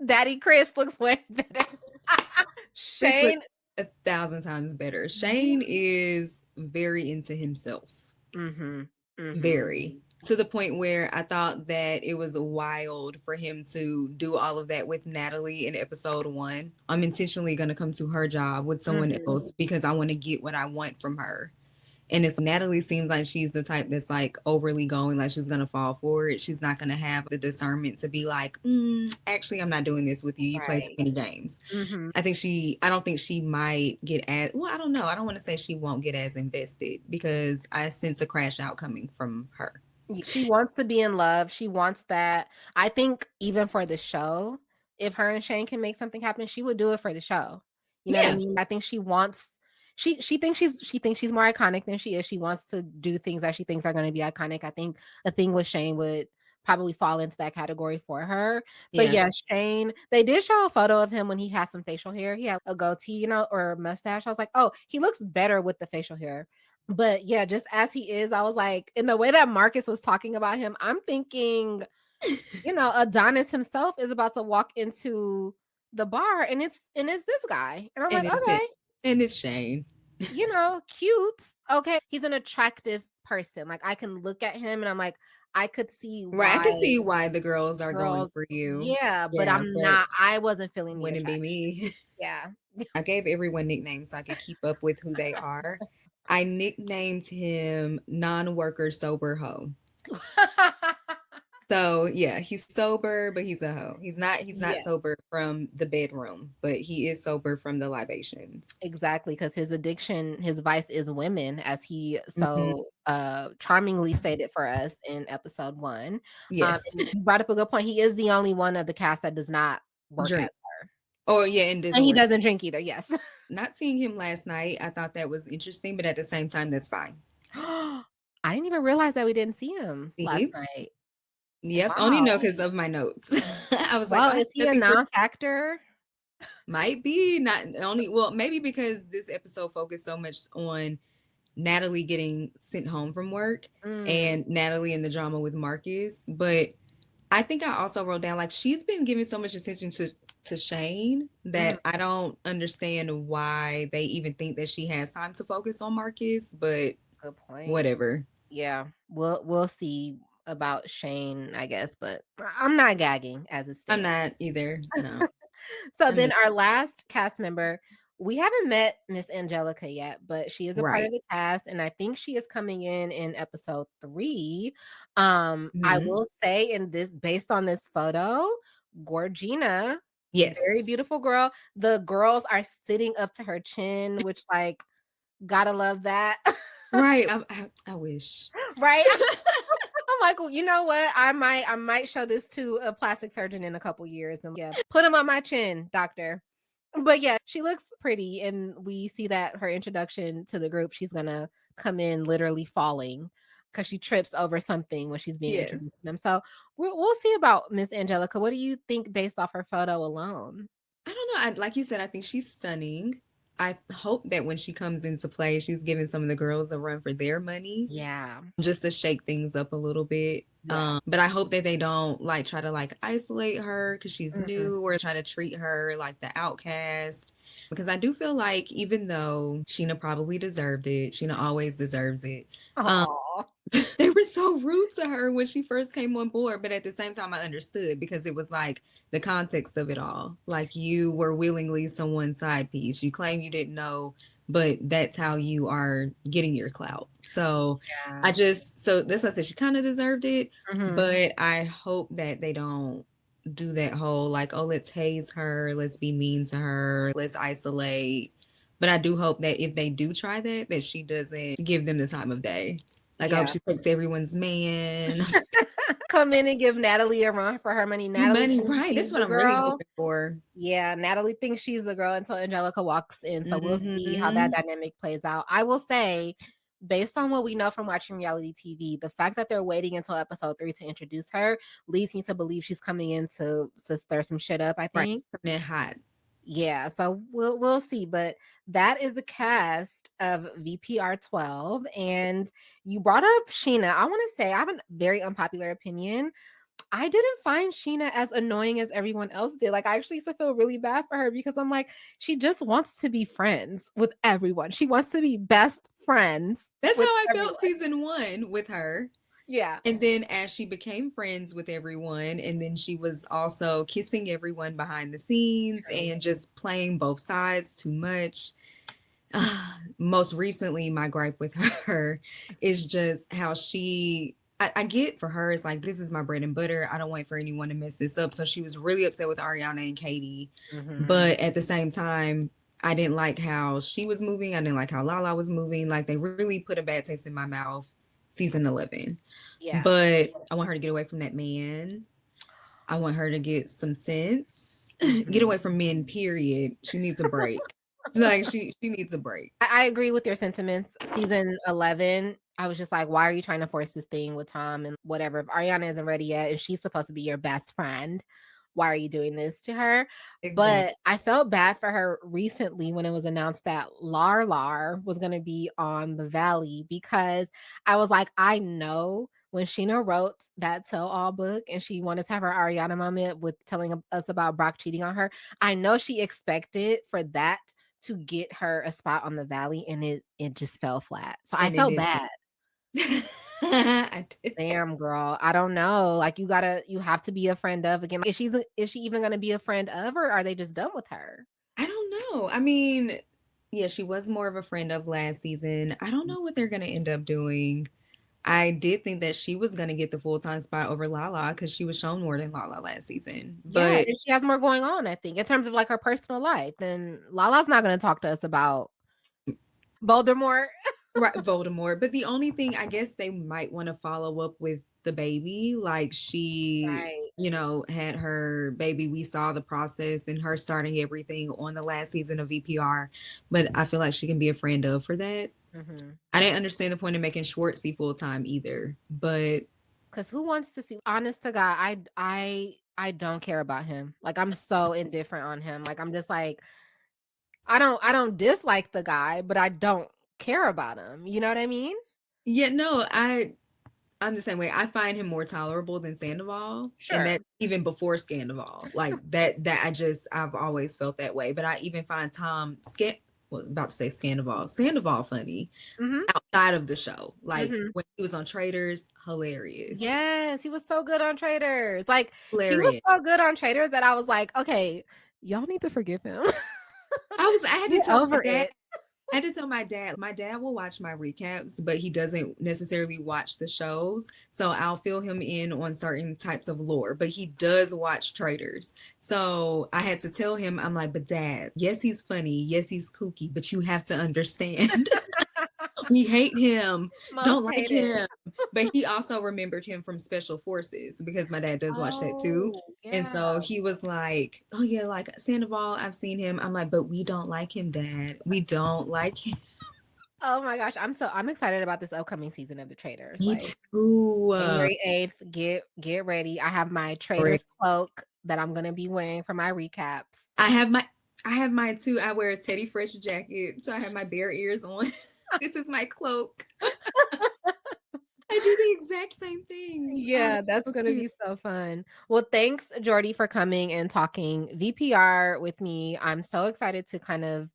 Daddy Chris looks way better. Chris looks Shane. 1,000 times better. Yeah. Shane is very into himself. Mm-hmm. Mm-hmm. Very. To the point where I thought that it was wild for him to do all of that with Natalie in episode 1. I'm intentionally going to come to her job with someone Mm-hmm. else because I want to get what I want from her. And it's Natalie seems like she's the type that's like overly going, like she's gonna fall for it. She's not gonna have the discernment to be like, actually, I'm not doing this with you. You play too Right. many games. Mm-hmm. I don't think she might get as well. I don't know. I don't want to say she won't get as invested because I sense a crash out coming from her. She wants to be in love. She wants that. I think even for the show, if her and Shane can make something happen, she would do it for the show. You know what I Yeah. mean? I think she wants she thinks she's more iconic than she is. She wants to do things that she thinks are going to be iconic. I think a thing with Shane would probably fall into that category for her. But Yeah. yeah, Shane, they did show a photo of him when he had some facial hair. He had a goatee, or a mustache. I was like, "Oh, he looks better with the facial hair." But yeah, just as he is, I was like, in the way that Marcus was talking about him, I'm thinking, Adonis himself is about to walk into the bar and it's this guy. And I'm like, And it's okay, it. And it's Shane. cute. Okay. He's an attractive person. Like I can look at him and I'm like, I could see Right. I why can see why the girls are going girls, for you. yeah, but Yeah, but I wasn't feeling the wouldn't be attraction. me. Yeah. I gave everyone nicknames so I could keep up with who they are. I nicknamed him non-worker sober hoe. So yeah, he's sober, but he's a hoe. He's not Yeah. sober from the bedroom, but he is sober from the libations. Exactly, because his addiction, his vice is women, as he Mhm. so charmingly stated for us in episode 1. Yes. And you brought up a good point. He is the only one of the cast that does not work as Drink. her. Oh yeah, and And doesn't he work. doesn't drink either. Yes. Not seeing him last night, I thought that was interesting, but at the same time, that's fine. I didn't even realize that we didn't see him last See? night. Yep. Only Wow. know because of my notes. I was like, Well, oh, I have is he a nothing for non-factor? might be not only well, maybe because this episode focused so much on Natalie getting sent home from work Mm, and Natalie and the drama with Marcus. But I think I also wrote down like she's been giving so much attention to Shane mm, that I don't understand why they even think that she has time to focus on Marcus, but good point. whatever. Yeah, we'll see about Shane, I guess, but I'm not gagging as it I'm stands. not either. No. So I'm then not our last cast member, we haven't met Miss Angelica yet, but she is a part of right. the cast, and I think she is coming in episode 3. I Mhm. will say in this, based on this photo, Gorgina, very Yes. beautiful girl. The girls are sitting up to her chin, which like gotta love that. Right. I wish. Right? I'm like, well, you know what? I might show this to a plastic surgeon in a couple years and yeah, put him on my chin, doctor. But yeah, she looks pretty, and we see that her introduction to the group, she's gonna come in literally falling because she trips over something when she's being Yes. introduced to them. So we'll see about Miss Angelica. What do you think based off her photo alone? I don't know. Like you said, I think she's stunning. I hope that when she comes into play, she's giving some of the girls a run for their money Yeah, just to shake things up a little bit. yeah. But I hope that they don't like try to like isolate her because she's Hmm. new or try to treat her like the outcast. Because I do feel like even though Sheena probably deserved it, Sheena always deserves it. Um, Oh, they were so rude to her when she first came on board, but at the same time, I understood because it was like the context of it all. Like you were willingly someone's side piece. You claim you didn't know, but that's how you are getting your clout. So yeah. so that's why I said she kind of deserved it, Hmm. but I hope that they don't do that whole like, oh, let's haze her, let's be mean to her, let's isolate. But I do hope that if they do try that, that she doesn't give them the time of day. Like, I hope Yeah. she takes everyone's man. Come in and give Natalie a run for her money. Natalie Money, thinks right? she's That's what the I'm really girl. hoping for. Yeah, Natalie thinks she's the girl until Angelica walks in. So we'll see how that Hmm. dynamic plays out. I will say, based on what we know from watching reality TV, the fact that they're waiting until episode 3 to introduce her leads me to believe she's coming in to stir some shit up, I Right, think. something hot. Yeah, so we'll see. But that is the cast of VPR 12. And you brought up Sheena. I want to say I have a very unpopular opinion. I didn't find Sheena as annoying as everyone else did. Like, I actually used to feel really bad for her because I'm like, she just wants to be friends with everyone. She wants to be best friends That's how with I felt everyone. season one with her. Yeah. And then as she became friends with everyone, and then she was also kissing everyone behind the scenes True. and just playing both sides too much. Most recently, my gripe with her is just how I get for her, it's like, this is my bread and butter. I don't want for anyone to mess this up. So she was really upset with Ariana and Katie. Hmm. But at the same time, I didn't like how she was moving. I didn't like how Lala was moving. Like, they really put a bad taste in my mouth season 11. Yeah. But I want her to get away from that man. I want her to get some sense. Get Hmm. away from men, period. She needs a break. Like, she needs a break. I agree with your sentiments. Season 11, I was just like, why are you trying to force this thing with Tom and whatever? If Ariana isn't ready yet and she's supposed to be your best friend, why are you doing this to her? Exactly. But I felt bad for her recently when it was announced that Lar was going to be on the Valley because I was like, I know when Sheena wrote that tell all book and she wanted to have her Ariana moment with telling us about Brock cheating on her, I know she expected for that to get her a spot on the Valley, and it just fell flat. So I And it felt did. bad. I did. Damn, girl. I don't know. Like you have to be a friend of again. Like, is she even gonna be a friend of, or are they just done with her? I don't know. I mean, yeah, she was more of a friend of last season. I don't know what they're gonna end up doing. I did think that she was gonna get the full time spot over Lala because she was shown more than Lala last season. Yeah, But and she has more going on, I think, in terms of like her personal life. Then Lala's not gonna talk to us about Voldemort. right, Voldemort. But the only thing I guess they might want to follow up with the baby, like she, Right. had her baby. We saw the process and her starting everything on the last season of VPR. But I feel like she can be a friend of for that. Hmm. I didn't understand the point of making Schwartzy full time either. But Because who wants to see? Honest to God, I don't care about him. Like I'm so indifferent on him. Like I'm just like I don't dislike the guy, but I don't care about him. You know what I mean? yeah, no, I'm the same way. I find him more tolerable than Sandoval, and Sure. that's even before Sandoval. Like that I've always felt that way. But I even find Tom about to say Sandoval funny Mhm. outside of the show. Like Mhm. when he was on Traders, hilarious, Yes, he was so good on Traders. Like he was hilarious. so good on Traders that I was like, okay, y'all need to forgive him. I had to Get tell my over dad. it. I had to tell my dad. My dad will watch my recaps, but he doesn't necessarily watch the shows. So I'll fill him in on certain types of lore, but he does watch Traders. So I had to tell him, I'm like, but dad, yes, he's funny. Yes, he's kooky, but you have to understand. We hate him, Most don't like hated. him. But he also remembered him from Special Forces because my dad does watch that too. Oh, And yeah. so he was like, oh, yeah, like Sandoval, I've seen him. I'm like, but we don't like him, Dad. We don't like him. Oh my gosh, I'm excited about this upcoming season of The Traders. Me Like too. January 8th, get ready. I have my Traders cloak that I'm gonna be wearing for my recaps. I have my I have mine too. I wear a Teddy Fresh jacket, so I have my bear ears on. This is my cloak. I do the exact same things. Oh, Yeah, that's that's so gonna cute. be so fun. Well, thanks, Jordy, for coming and talking VPR with me. I'm so excited to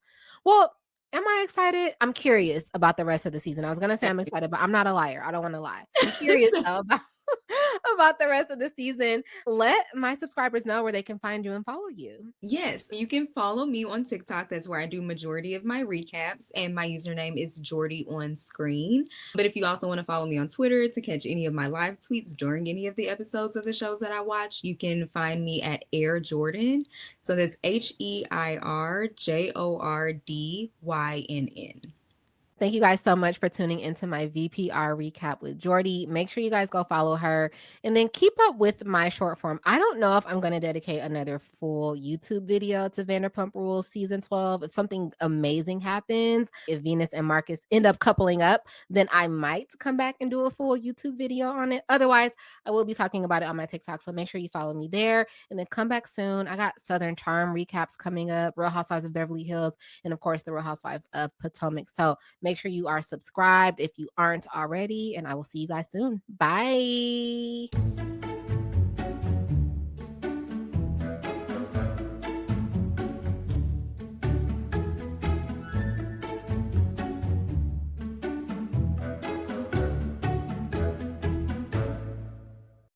well, am I excited? I'm curious about the rest of the season. I was gonna say I'm excited, but I'm not a liar. I don't want to lie. I'm curious So though about about the rest of the season. Let my subscribers know where they can find you and follow you. Yes, you can follow me on TikTok. That's where I do majority of my recaps, and my username is Jordy on screen. But if you also want to follow me on Twitter to catch any of my live tweets during any of the episodes of the shows that I watch, you can find me at Air Jordan. So that's HeirJordynn. Thank you guys so much for tuning into my VPR recap with Jordy. Make sure you guys go follow her and then keep up with my short form. I don't know if I'm going to dedicate another full YouTube video to Vanderpump Rules season 12. If something amazing happens, if Venus and Marcus end up coupling up, then I might come back and do a full YouTube video on it. Otherwise, I will be talking about it on my TikTok. So make sure you follow me there and then come back soon. I got Southern Charm recaps coming up, Real Housewives of Beverly Hills, and of course, the Real Housewives of Potomac. So make sure you are subscribed if you aren't already, and I will see you guys soon. Bye.